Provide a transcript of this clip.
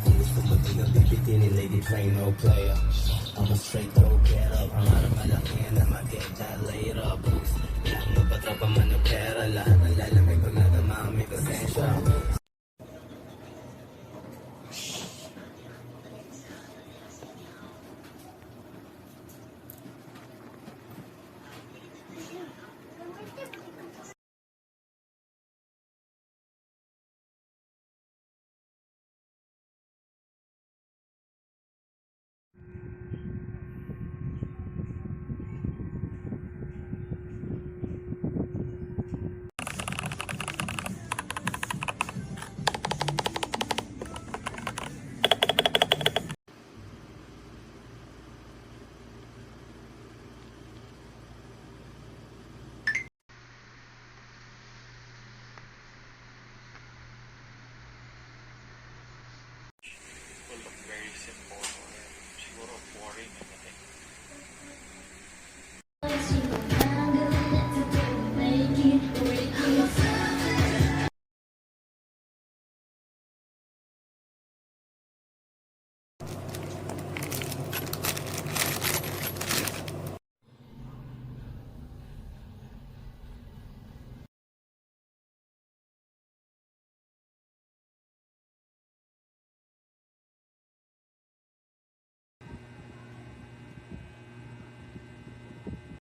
fools pumunta ng bibitinin, lady play no player. I'm a straight go getter, pangarap malaki na mag-get that later. Boost, lang mo pa tropa man o pera, lahat ng lalamig pag nadama may pasensya. Will look very simple or siguro boring and nothing.